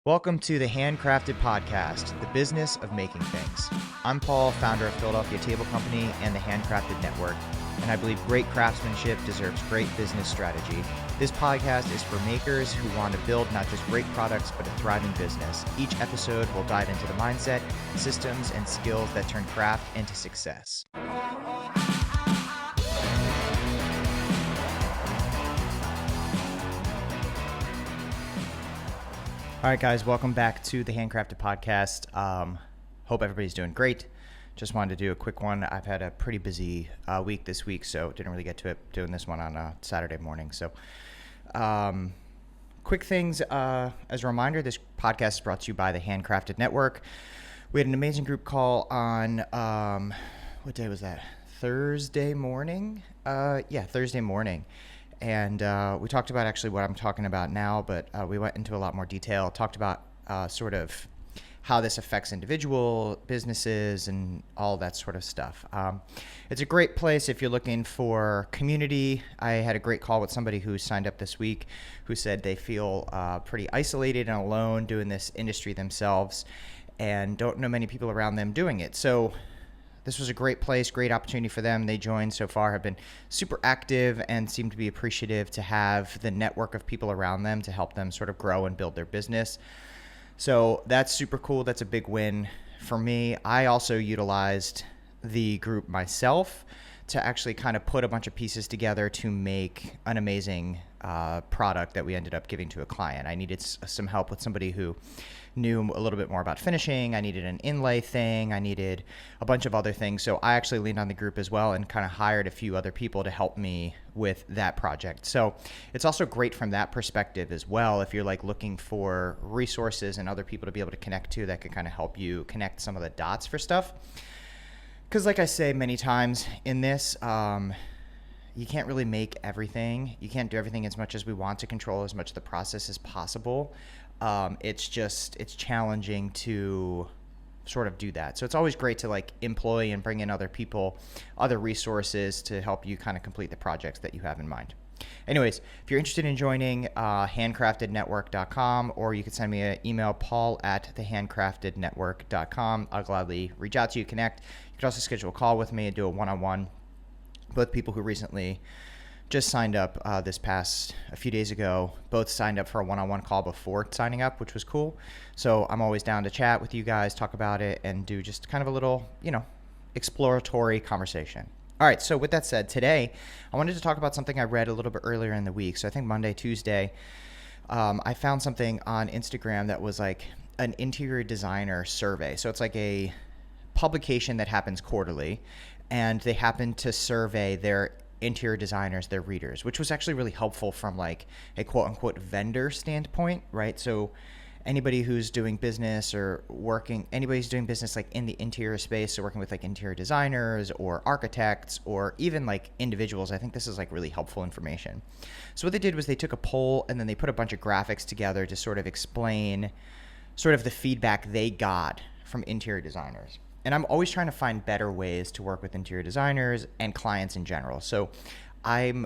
Welcome to the Handcrafted Podcast, the business of making things. I'm Paul, founder of Philadelphia Table Company and the Handcrafted Network, and I believe great craftsmanship deserves great business strategy. This podcast is for makers who want to build not just great products, but a thriving business. Each episode will dive into the mindset, systems, and skills that turn craft into success. All right, guys, welcome back to the Handcrafted Podcast. Hope everybody's doing great. Just wanted to do a quick one. I've had a pretty busy week this week, so didn't really get to it doing this one on Saturday morning. So quick things. As a reminder, this podcast is brought to you by the Handcrafted Network. We had an amazing group call on, what day was that? Thursday morning? Thursday morning. And we talked about actually what I'm talking about now, but we went into a lot more detail, talked about sort of how this affects individual businesses and all that sort of stuff. It's a great place if you're looking for community. I had a great call with somebody who signed up this week who said they feel pretty isolated and alone doing this industry themselves and don't know many people around them doing it. So this was a great place, great opportunity for them. They joined so far, have been super active and seem to be appreciative to have the network of people around them to help them sort of grow and build their business. So that's super cool. That's a big win for me. I also utilized the group myself to actually kind of put a bunch of pieces together to make an amazing product that we ended up giving to a client. I needed some help with somebody who knew a little bit more about finishing. I needed an inlay thing. I needed a bunch of other things. So I actually leaned on the group as well and kind of hired a few other people to help me with that project. So it's also great from that perspective as well. If you're like looking for resources and other people to be able to connect to that can kind of help you connect some of the dots for stuff. Because like I say many times in this, you can't really make everything. You can't do everything as much as we want to control as much of the process as possible. It's challenging to sort of do that. So it's always great to like employ and bring in other people, other resources to help you kind of complete the projects that you have in mind. Anyways, if you're interested in joining, handcraftednetwork.com, or you can send me an email, paul@thehandcraftednetwork.com. I'll gladly reach out to you, connect. You can also schedule a call with me and do a one-on-one. Both people who recently just signed up a few days ago, both signed up for a one-on-one call before signing up, which was cool. So I'm always down to chat with you guys, talk about it, and do just kind of a little, exploratory conversation. All right, so with that said, today I wanted to talk about something I read a little bit earlier in the week. So I think Monday, Tuesday, I found something on Instagram that was like an interior designer survey. So it's like a publication that happens quarterly, and they happen to survey their interior designers, their readers, which was actually really helpful from like a quote unquote vendor standpoint, right? So anybody who's doing business anybody who's doing business like in the interior space, so working with like interior designers or architects or even like individuals, I think this is like really helpful information. So what they did was they took a poll and then they put a bunch of graphics together to sort of explain sort of the feedback they got from interior designers. And I'm always trying to find better ways to work with interior designers and clients in general. So I'm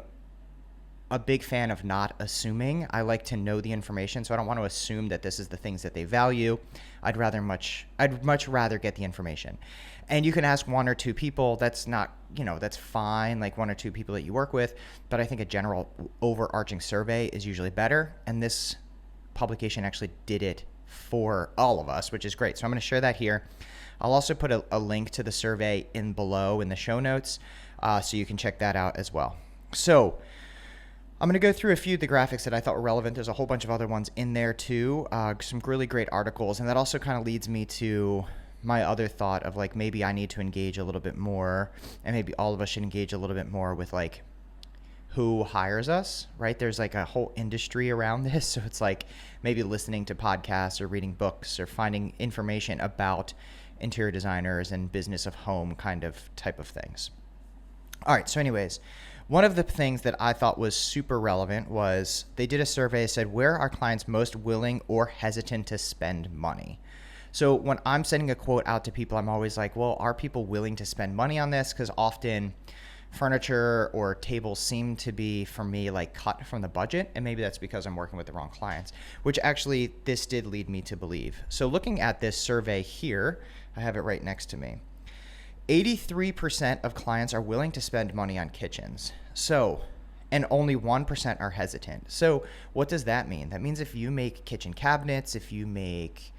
a big fan of not assuming. I like to know the information, so I don't want to assume that this is the things that they value. I'd much rather get the information. And you can ask one or two people. That's not, that's fine, like one or two people that you work with. But I think a general overarching survey is usually better. And this publication actually did it for all of us, which is great. So I'm going to share that here. I'll also put a link to the survey below in the show notes, so you can check that out as well. So I'm going to go through a few of the graphics that I thought were relevant. There's a whole bunch of other ones in there too, some really great articles. And that also kind of leads me to my other thought of like maybe I need to engage a little bit more, and maybe all of us should engage a little bit more with like who hires us, right? There's like a whole industry around this. So it's like maybe listening to podcasts or reading books or finding information about interior designers and business of home type of things. All right. So anyways, one of the things that I thought was super relevant was they did a survey, said, where are clients most willing or hesitant to spend money? So when I'm sending a quote out to people, I'm always like, well, are people willing to spend money on this? Because often furniture or tables seem to be, for me, like cut from the budget. And maybe that's because I'm working with the wrong clients, which actually this did lead me to believe. So looking at this survey here, I have it right next to me. 83% of clients are willing to spend money on kitchens. So, and only 1% are hesitant. So what does that mean? That means if you make kitchen cabinets, if you make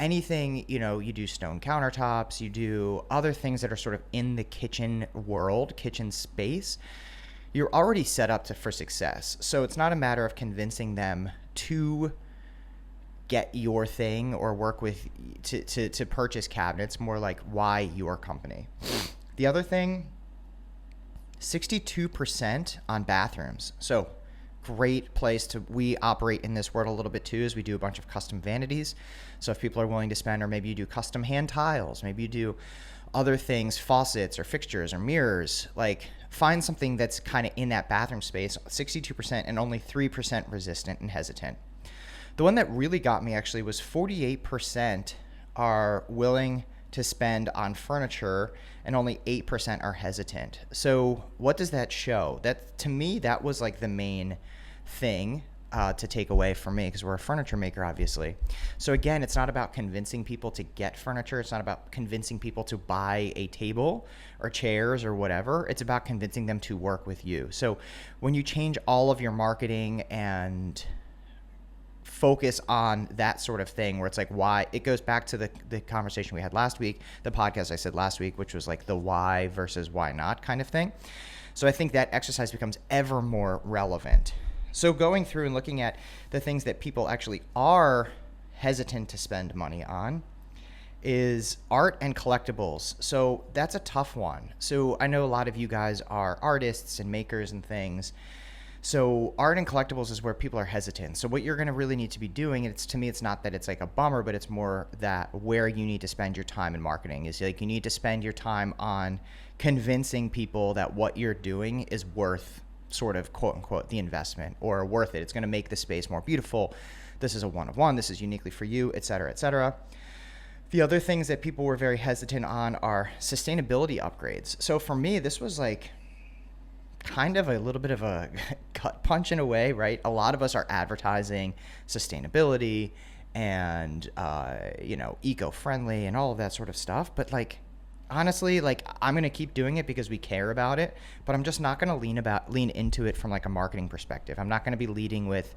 anything, you do stone countertops, you do other things that are sort of in the kitchen world, kitchen space, you're already set up for success. So it's not a matter of convincing them to get your thing or work with to purchase cabinets, more like why your company. The other thing, 62% on bathrooms. So great place we operate in this world a little bit too, is we do a bunch of custom vanities. So if people are willing to spend, or maybe you do custom hand tiles, maybe you do other things, faucets or fixtures or mirrors, like find something that's kind of in that bathroom space. 62% and only 3% resistant and hesitant. The one that really got me actually was 48% are willing to spend on furniture and only 8% are hesitant. So what does that show? That, to me, that was like the main thing to take away from me, because we're a furniture maker, obviously. So again, it's not about convincing people to get furniture. It's not about convincing people to buy a table or chairs or whatever. It's about convincing them to work with you. So when you change all of your marketing and focus on that sort of thing, where it's like why, it goes back to the conversation we had last week, the podcast I said last week, which was like the why versus why not kind of thing. So I think that exercise becomes ever more relevant. So going through and looking at the things that people actually are hesitant to spend money on is art and collectibles. So that's a tough one. So I know a lot of you guys are artists and makers and things. So art and collectibles is where people are hesitant. So what you're going to really need to be doing, and to me, it's not that it's like a bummer, but it's more that where you need to spend your time in marketing is like you need to spend your time on convincing people that what you're doing is worth sort of quote unquote the investment, or worth it. It's going to make the space more beautiful. This is a one-of-one. This is uniquely for you, et cetera, et cetera. The other things that people were very hesitant on are sustainability upgrades. So for me, this was like kind of a little bit of a gut punch in a way, right? A lot of us are advertising sustainability and, eco-friendly and all of that sort of stuff. But like, honestly, like I'm going to keep doing it because we care about it, but I'm just not going to lean into it from like a marketing perspective. I'm not going to be leading with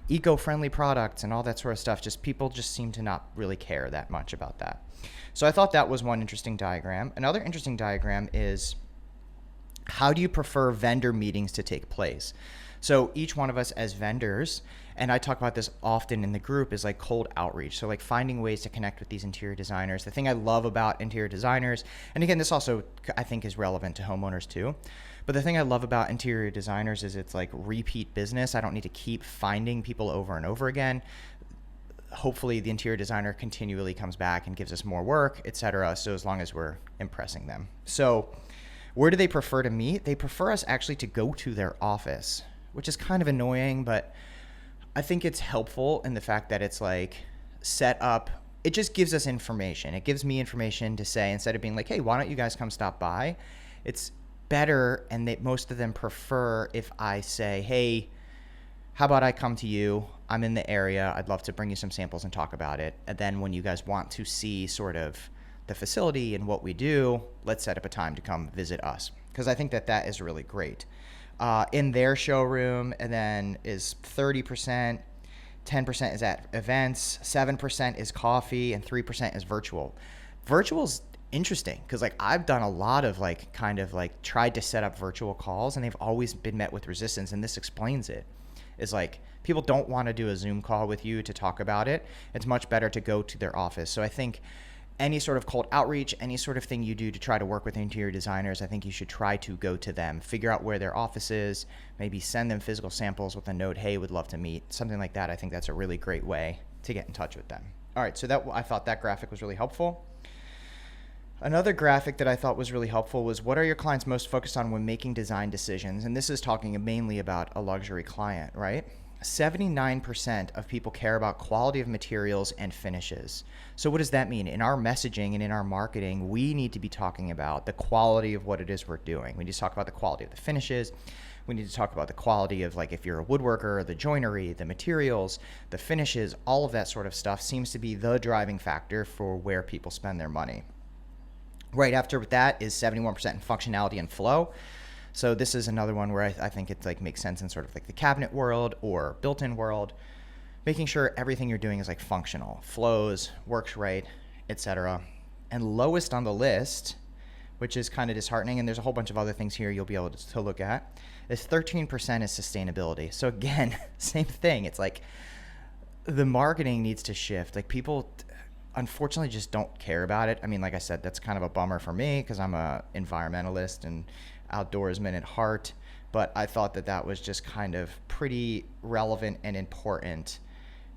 eco-friendly products and all that sort of stuff. Just people just seem to not really care that much about that. So I thought that was one interesting diagram. Another interesting diagram is, how do you prefer vendor meetings to take place? So each one of us as vendors, and I talk about this often in the group, is like cold outreach. So like finding ways to connect with these interior designers. The thing I love about interior designers, and again, this also I think is relevant to homeowners too, but the thing I love about interior designers is it's like repeat business. I don't need to keep finding people over and over again. Hopefully the interior designer continually comes back and gives us more work, etc. So as long as we're impressing them. So where do they prefer to meet? They prefer us actually to go to their office, which is kind of annoying, but I think it's helpful in the fact that it's like set up. It just gives us information. It gives me information to say, instead of being like, hey, why don't you guys come stop by? It's better, and most of them prefer if I say, hey, how about I come to you? I'm in the area. I'd love to bring you some samples and talk about it. And then when you guys want to see sort of the facility and what we do, let's set up a time to come visit us, because I think that is really great. In their showroom, and then is 30%, 10% is at events, 7% is coffee, and 3% is virtual. Virtual's interesting because like I've done a lot of like kind of like tried to set up virtual calls, and they've always been met with resistance, and this explains it. Is like people don't want to do a Zoom call with you to talk about it. It's much better to go to their office. So I think any sort of cold outreach, any sort of thing you do to try to work with interior designers, I think you should try to go to them, figure out where their office is, maybe send them physical samples with a note, hey, would love to meet, something like that. I think that's a really great way to get in touch with them. All right, so I thought that graphic was really helpful. Another graphic that I thought was really helpful was, what are your clients most focused on when making design decisions? And this is talking mainly about a luxury client, right? 79% of people care about quality of materials and finishes. So what does that mean? In our messaging and in our marketing, we need to be talking about the quality of what it is we're doing. We need to talk about the quality of the finishes. We need to talk about the quality of, like, if you're a woodworker, the joinery, the materials, the finishes, all of that sort of stuff seems to be the driving factor for where people spend their money. Right after that is 71% in functionality and flow. So this is another one where I think it like makes sense in sort of like the cabinet world or built-in world, making sure everything you're doing is like functional, flows, works right, etc. And lowest on the list, which is kind of disheartening, and there's a whole bunch of other things here you'll be able to look at, is 13% is sustainability. So again, same thing. It's like the marketing needs to shift. Like, people unfortunately just don't care about it. I mean, like I said, that's kind of a bummer for me because I'm a environmentalist and outdoorsman at heart, but I thought that that was just kind of pretty relevant and important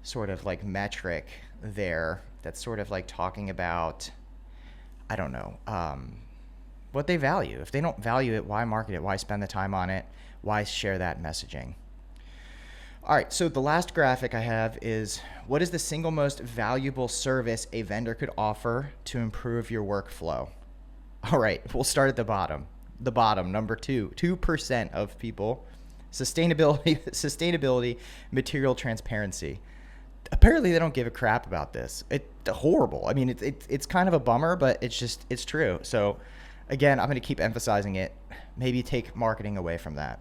sort of like metric there that's sort of like talking about, I don't know, what they value. If they don't value it, why market it? Why spend the time on it? Why share that messaging? All right, so the last graphic I have is, what is the single most valuable service a vendor could offer to improve your workflow? All right, we'll start at the bottom. The bottom, number 2% of people, sustainability, material transparency. Apparently they don't give a crap about this. It's horrible. I mean, it's kind of a bummer, but it's true. So again, I'm going to keep emphasizing it. Maybe take marketing away from that.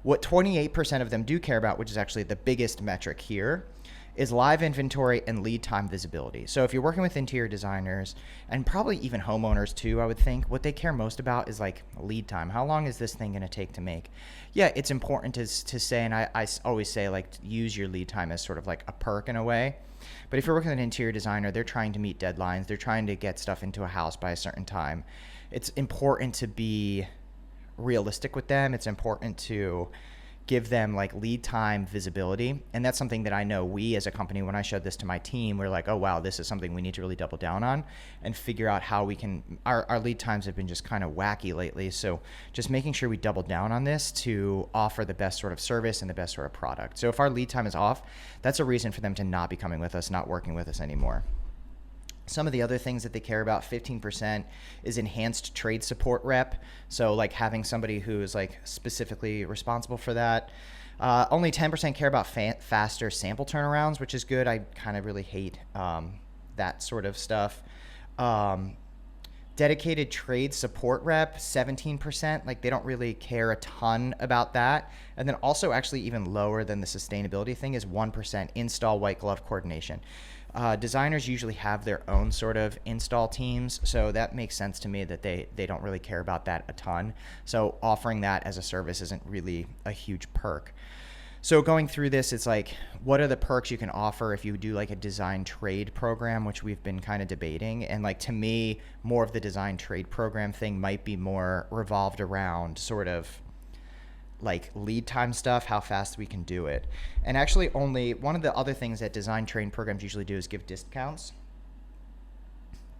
What 28% of them do care about, which is actually the biggest metric here, is live inventory and lead time visibility. So if you're working with interior designers and probably even homeowners too, I would think what they care most about is like lead time. How long is this thing going to take to make? Yeah, it's important to say, and I always say, like, use your lead time as sort of like a perk in a way. But if you're working with an interior designer, they're trying to meet deadlines. They're trying to get stuff into a house by a certain time. It's important to be realistic with them. It's important to give them like lead time visibility. And that's something that I know we as a company, when I showed this to my team, we're like, oh wow, this is something we need to really double down on and figure out how we can, our lead times have been just kind of wacky lately. So just making sure we double down on this to offer the best sort of service and the best sort of product. So if our lead time is off, that's a reason for them to not be coming with us, not working with us anymore. Some of the other things that they care about, 15%, is enhanced trade support rep. So like having somebody who is like specifically responsible for that. Only 10% care about faster sample turnarounds, which is good. I kind of really hate that sort of stuff. Dedicated trade support rep, 17%. Like, they don't really care a ton about that. And then also actually even lower than the sustainability thing is 1% install white glove coordination. Designers usually have their own sort of install teams, so that makes sense to me that they don't really care about that a ton. So offering that as a service isn't really a huge perk. So going through this, it's like, what are the perks you can offer if you do like a design trade program, which we've been kind of debating. And like, to me, more of the design trade program thing might be more revolved around sort of like lead time stuff, how fast we can do it. And actually, only one of the other things that design training programs usually do is give discounts.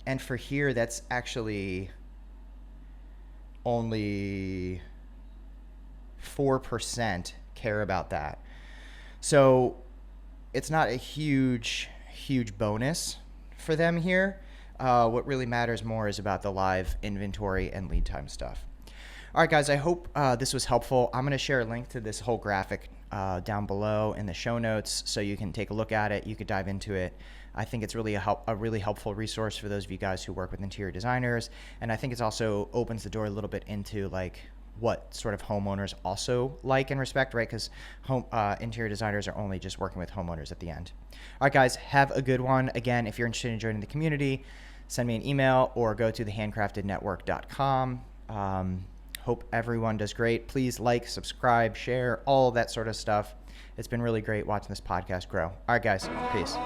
And for here, that's actually only 4% care about that. So it's not a huge bonus for them here. What really matters more is about the live inventory and lead time stuff. All right, guys, I hope this was helpful. I'm going to share a link to this whole graphic down below in the show notes so you can take a look at it. You could dive into it. I think it's really a really helpful resource for those of you guys who work with interior designers. And I think it also opens the door a little bit into like what sort of homeowners also like and respect, right? Because interior designers are only just working with homeowners at the end. All right, guys, have a good one. Again, if you're interested in joining the community, send me an email or go to thehandcraftednetwork.com. Hope everyone does great. Please like, subscribe, share, all that sort of stuff. It's been really great watching this podcast grow. All right, guys. Peace.